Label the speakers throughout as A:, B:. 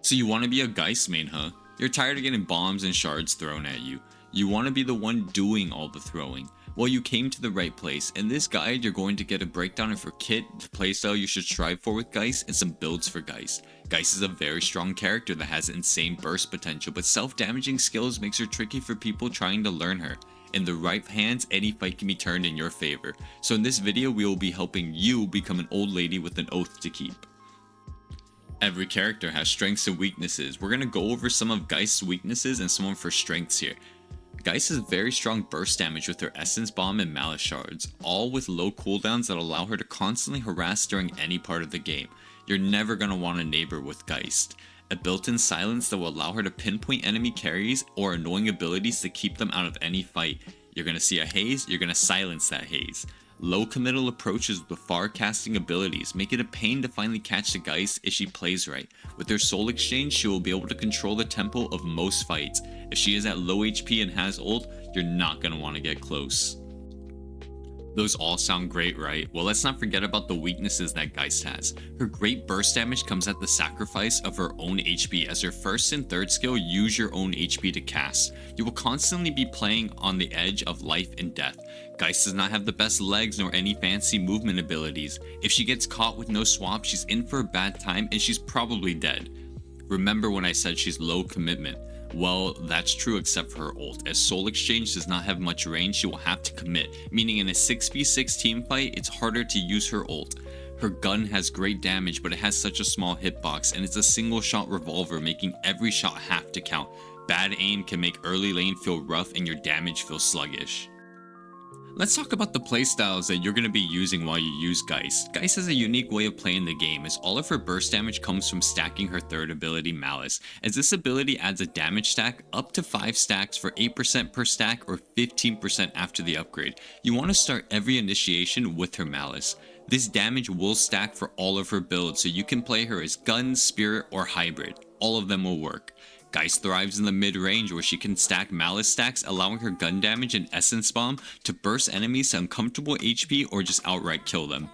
A: So you want to be a Geist main, huh? You're tired of getting bombs and shards thrown at you. You want to be the one doing all the throwing. Well, you came to the right place. In this guide, you're going to get a breakdown of your kit, the playstyle you should strive for with Geist, and some builds for Geist. Geist is a very strong character that has insane burst potential, but self-damaging skills makes her tricky for people trying to learn her. In the right hands, any fight can be turned in your favor. So in this video, we will be helping you become an old lady with an oath to keep. Every character has strengths and weaknesses. We're going to go over some of Geist's weaknesses and some of her strengths here. Geist has very strong burst damage with her Essence Bomb and Malice Shards, all with low cooldowns that allow her to constantly harass during any part of the game. You're never going to want a neighbor with Geist. A built-in silence that will allow her to pinpoint enemy carries or annoying abilities to keep them out of any fight. You're going to see a haze, you're going to silence that haze. Low committal approaches with far casting abilities make it a pain to finally catch the Geist if she plays right. With her soul exchange, she will be able to control the tempo of most fights. If she is at low HP and has ult, you're not going to want to get close. Those all sound great, right? Well, let's not forget about the weaknesses that Geist has. Her great burst damage comes at the sacrifice of her own HP, as her first and third skill use your own HP to cast. You will constantly be playing on the edge of life and death. Geist does not have the best legs nor any fancy movement abilities. If she gets caught with no swap, she's in for a bad time and she's probably dead. Remember when I said she's low commitment? Well, that's true except for her ult. As Soul Exchange does not have much range, she will have to commit, meaning in a 6v6 team fight, it's harder to use her ult. Her gun has great damage, but it has such a small hitbox, and it's a single shot revolver, making every shot have to count. Bad aim can make early lane feel rough and your damage feel sluggish. Let's talk about the playstyles that you're going to be using while you use Geist. Geist has a unique way of playing the game, as all of her burst damage comes from stacking her third ability, Malice, as this ability adds a damage stack up to 5 stacks for 8% per stack or 15% after the upgrade. You want to start every initiation with her Malice. This damage will stack for all of her builds, so you can play her as gun, spirit, or hybrid. All of them will work. Geist thrives in the mid-range where she can stack Malice stacks, allowing her gun damage and Essence Bomb to burst enemies to uncomfortable HP or just outright kill them.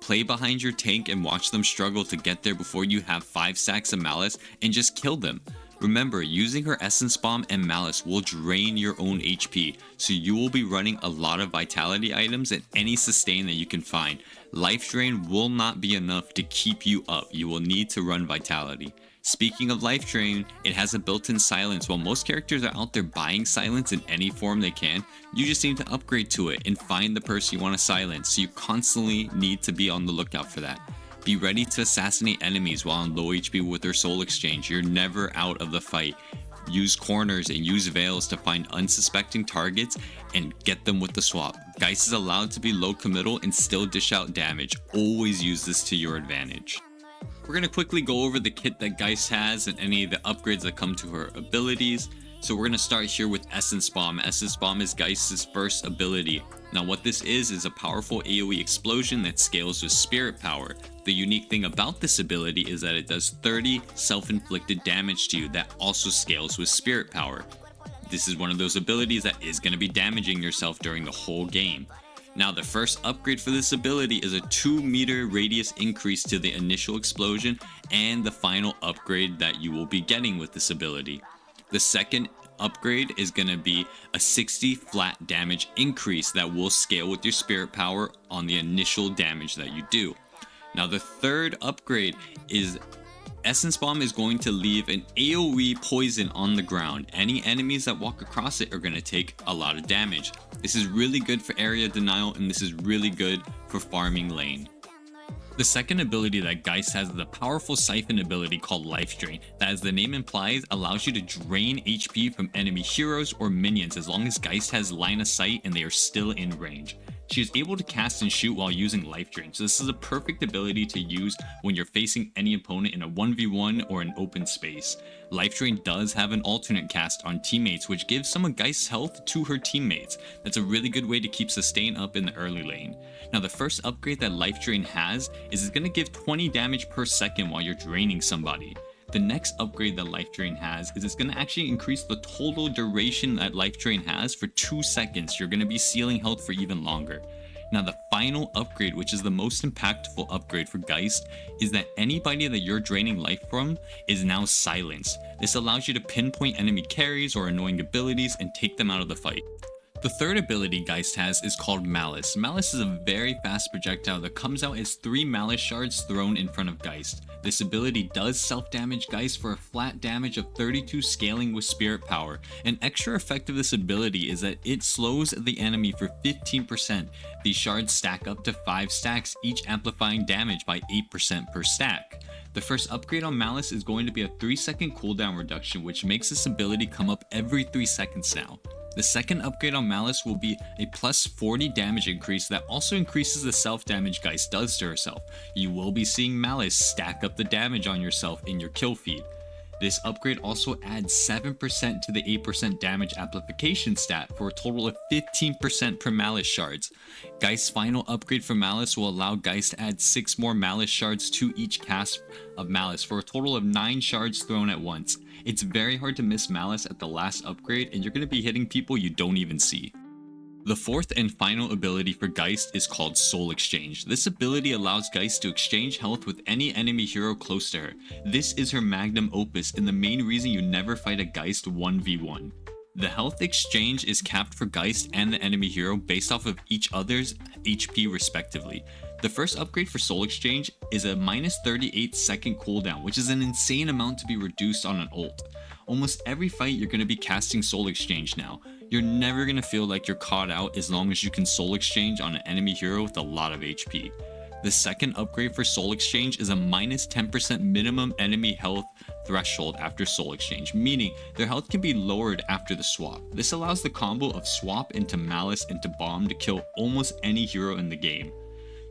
A: Play behind your tank and watch them struggle to get there before you have 5 stacks of Malice and just kill them. Remember, using her Essence Bomb and Malice will drain your own HP, so you will be running a lot of Vitality items and any sustain that you can find. Life Drain will not be enough to keep you up, you will need to run Vitality. Speaking of Life Drain, it has a built-in silence. While most characters are out there buying silence in any form they can, you just need to upgrade to it and find the person you want to silence, so you constantly need to be on the lookout for that. Be ready to assassinate enemies while on low HP with their soul exchange. You're never out of the fight. Use corners and use veils to find unsuspecting targets and get them with the swap. Geist is allowed to be low committal and still dish out damage. Always use this to your advantage. We're going to quickly go over the kit that Geist has and any of the upgrades that come to her abilities. So we're going to start here with Essence Bomb. Essence Bomb is Geist's first ability. Now what this is a powerful AoE explosion that scales with spirit power. The unique thing about this ability is that it does 30 self-inflicted damage to you that also scales with spirit power. This is one of those abilities that is going to be damaging yourself during the whole game. Now the first upgrade for this ability is a 2-meter radius increase to the initial explosion and the final upgrade that you will be getting with this ability. The second upgrade is going to be a 60 flat damage increase that will scale with your spirit power on the initial damage that you do. Now the third upgrade is Essence Bomb is going to leave an AoE poison on the ground. Any enemies that walk across it are going to take a lot of damage. This is really good for area denial and this is really good for farming lane. The second ability that Geist has is a powerful siphon ability called Life Drain that, as the name implies, allows you to drain HP from enemy heroes or minions as long as Geist has line of sight and they are still in range. She is able to cast and shoot while using Life Drain, so this is a perfect ability to use when you're facing any opponent in a 1v1 or an open space. Life Drain does have an alternate cast on teammates, which gives some of Geist's health to her teammates. That's a really good way to keep sustain up in the early lane. Now the first upgrade that Life Drain has is it's going to give 20 damage per second while you're draining somebody. The next upgrade that Life Drain has is it's going to actually increase the total duration that Life Drain has for 2 seconds. You're going to be sealing health for even longer. Now the final upgrade, which is the most impactful upgrade for Geist, is that anybody that you're draining life from is now silenced. This allows you to pinpoint enemy carries or annoying abilities and take them out of the fight. The third ability Geist has is called Malice. Malice is a very fast projectile that comes out as 3 Malice shards thrown in front of Geist. This ability does self-damage Geist for a flat damage of 32 scaling with spirit power. An extra effect of this ability is that it slows the enemy for 15%. These shards stack up to 5 stacks, each amplifying damage by 8% per stack. The first upgrade on Malice is going to be a 3-second cooldown reduction, which makes this ability come up every 3 seconds now. The second upgrade on Malice will be a plus 40 damage increase that also increases the self-damage Geist does to herself. You will be seeing Malice stack up the damage on yourself in your kill feed. This upgrade also adds 7% to the 8% damage amplification stat for a total of 15% per Malice shards. Geist's final upgrade for Malice will allow Geist to add 6 more Malice shards to each cast of Malice for a total of 9 shards thrown at once. It's very hard to miss Malice at the last upgrade, and you're going to be hitting people you don't even see. The fourth and final ability for Geist is called Soul Exchange. This ability allows Geist to exchange health with any enemy hero close to her. This is her magnum opus and the main reason you never fight a Geist 1v1. The health exchange is capped for Geist and the enemy hero based off of each other's HP respectively. The first upgrade for Soul Exchange is a minus 38 second cooldown, which is an insane amount to be reduced on an ult. Almost every fight you're going to be casting Soul Exchange now. You're never going to feel like you're caught out as long as you can Soul Exchange on an enemy hero with a lot of HP. The second upgrade for Soul Exchange is a minus 10% minimum enemy health threshold after Soul Exchange, meaning their health can be lowered after the swap. This allows the combo of swap into Malice into Bomb to kill almost any hero in the game.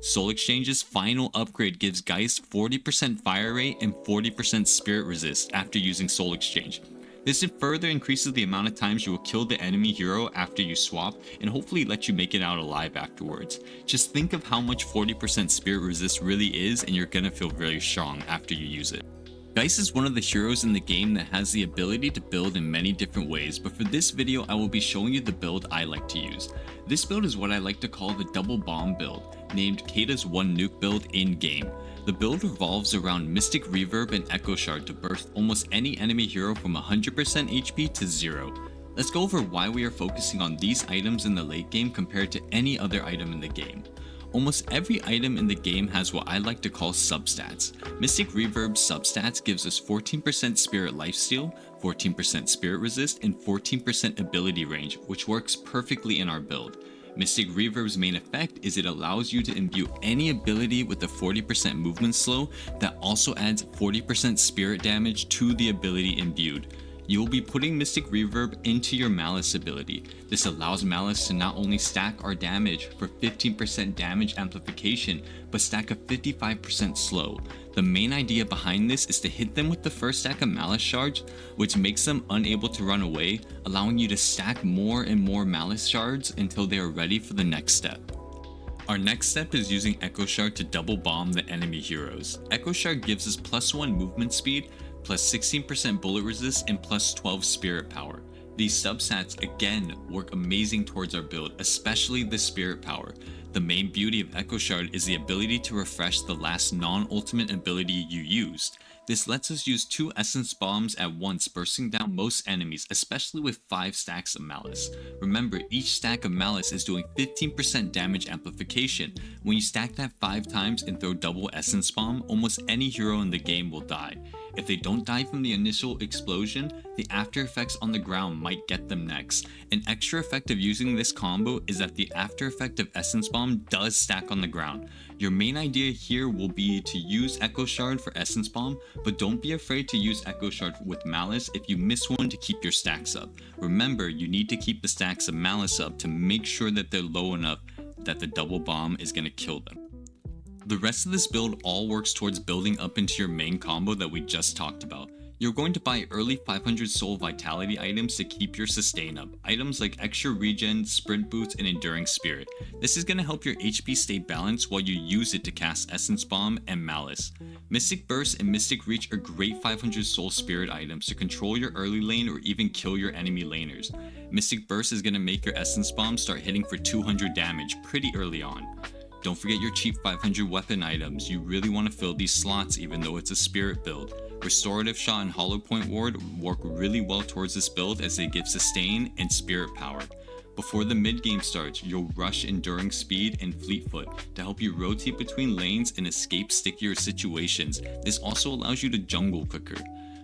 A: Soul Exchange's final upgrade gives Geist 40% fire rate and 40% spirit resist after using Soul Exchange. This further increases the amount of times you will kill the enemy hero after you swap and hopefully let you make it out alive afterwards. Just think of how much 40% spirit resist really is and you're gonna feel very strong after you use it. Geist is one of the heroes in the game that has the ability to build in many different ways, but for this video I will be showing you the build I like to use. This build is what I like to call the double bomb build, named Kata's 1 nuke build in-game. The build revolves around Mystic Reverb and Echo Shard to burst almost any enemy hero from 100% HP to 0. Let's go over why we are focusing on these items in the late game compared to any other item in the game. Almost every item in the game has what I like to call substats. Mystic Reverb's substats gives us 14% Spirit Lifesteal, 14% Spirit Resist, and 14% Ability Range, which works perfectly in our build. Mystic Reverb's main effect is it allows you to imbue any ability with a 40% movement slow that also adds 40% spirit damage to the ability imbued. You will be putting Mystic Reverb into your Malice ability. This allows Malice to not only stack our damage for 15% damage amplification, but stack a 55% slow. The main idea behind this is to hit them with the first stack of Malice shards, which makes them unable to run away, allowing you to stack more and more Malice shards until they are ready for the next step. Our next step is using Echo Shard to double bomb the enemy heroes. Echo Shard gives us +1 movement speed, plus 16% bullet resist, and plus 12 spirit power. These substats again work amazing towards our build, especially the spirit power. The main beauty of Echo Shard is the ability to refresh the last non-ultimate ability you used. This lets us use 2 essence bombs at once, bursting down most enemies, especially with 5 stacks of Malice. Remember, each stack of Malice is doing 15% damage amplification. When you stack that 5 times and throw double essence bomb, almost any hero in the game will die. If they don't die from the initial explosion, the after effects on the ground might get them next. An extra effect of using this combo is that the after effect of Essence Bomb does stack on the ground. Your main idea here will be to use Echo Shard for Essence Bomb, but don't be afraid to use Echo Shard with Malice if you miss one to keep your stacks up. Remember, you need to keep the stacks of Malice up to make sure that they're low enough that the double bomb is going to kill them. The rest of this build all works towards building up into your main combo that we just talked about. You're going to buy early 500 soul vitality items to keep your sustain up. Items like extra regen, sprint boots, and enduring spirit. This is going to help your HP stay balanced while you use it to cast Essence Bomb and Malice. Mystic Burst and Mystic Reach are great 500 soul spirit items to control your early lane or even kill your enemy laners. Mystic Burst is going to make your Essence Bomb start hitting for 200 damage pretty early on. Don't forget your cheap 500 weapon items. You really want to fill these slots even though it's a spirit build. Restorative Shot and Hollow Point Ward work really well towards this build as they give sustain and spirit power. Before the mid game starts, you'll rush Enduring Speed and Fleet Foot to help you rotate between lanes and escape stickier situations. This also allows you to jungle quicker.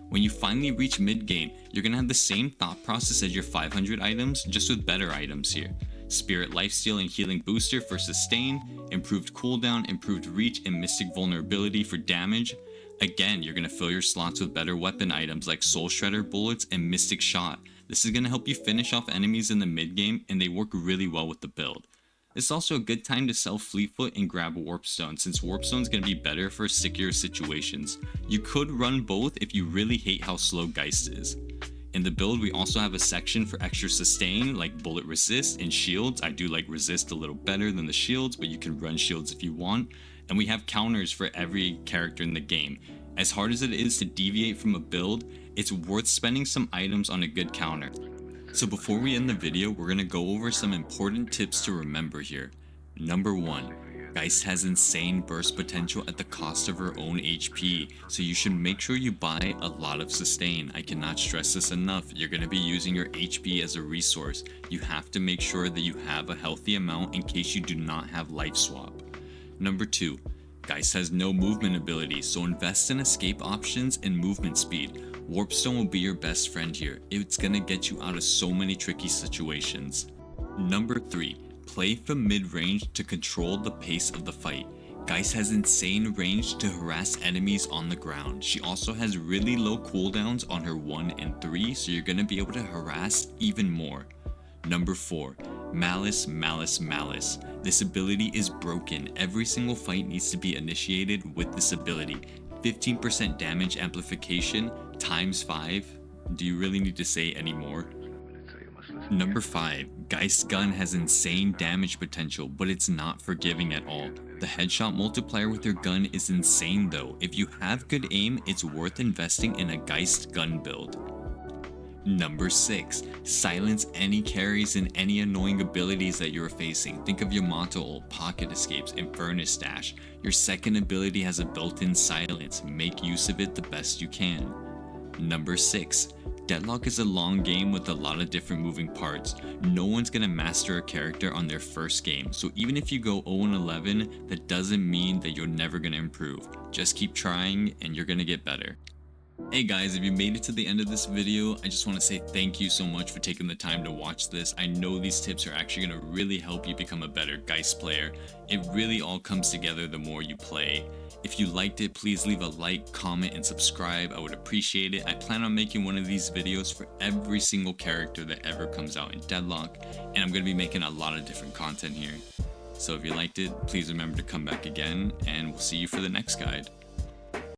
A: When you finally reach mid game, you're going to have the same thought process as your 500 items, just with better items here. Spirit Lifesteal and Healing Booster for sustain, improved cooldown, improved reach, and Mystic Vulnerability for damage. Again, you're going to fill your slots with better weapon items like Soul Shredder bullets and Mystic Shot. This is going to help you finish off enemies in the mid game, and they work really well with the build. It's also a good time to sell Fleetfoot and grab Warpstone, since Warpstone is going to be better for stickier situations. You could run both if you really hate how slow Geist is. In the build, we also have a section for extra sustain like bullet resist and shields. I do like resist a little better than the shields, but you can run shields if you want. And we have counters for every character in the game. As hard as it is to deviate from a build, it's worth spending some items on a good counter. So before we end the video, we're going to go over some important tips to remember here. Number 1. Geist has insane burst potential at the cost of her own HP, so you should make sure you buy a lot of sustain. I cannot stress this enough. You're going to be using your HP as a resource. You have to make sure that you have a healthy amount in case you do not have life swap. Number 2. Geist has no movement ability, so invest in escape options and movement speed. Warpstone will be your best friend here. It's going to get you out of so many tricky situations. Number 3. Play from mid-range to control the pace of the fight. Geist has insane range to harass enemies on the ground. She also has really low cooldowns on her 1 and 3, so you're going to be able to harass even more. Number 4. Malice, Malice, Malice. This ability is broken. Every single fight needs to be initiated with this ability. 15% damage amplification times 5. Do you really need to say any more? Number 5. Geist's gun has insane damage potential, but it's not forgiving at all. The headshot multiplier with your gun is insane though. If you have good aim, it's worth investing in a Geist gun build. Number 6. Silence any carries and any annoying abilities that you're facing. Think of Yamato ult, Pocket Escapes, and Furnace Dash. Your second ability has a built-in silence. Make use of it the best you can. Number 6. Deadlock is a long game with a lot of different moving parts. No one's going to master a character on their first game, so even if you go 0-11, that doesn't mean that you're never going to improve. Just keep trying and you're going to get better. Hey guys, if you made it to the end of this video, I just want to say thank you so much for taking the time to watch this. I know these tips are actually going to really help you become a better Geist player. It really all comes together the more you play. If you liked it, please leave a like, comment, and subscribe. I would appreciate it. I plan on making one of these videos for every single character that ever comes out in Deadlock, and I'm going to be making a lot of different content here. So if you liked it, please remember to come back again, and we'll see you for the next guide.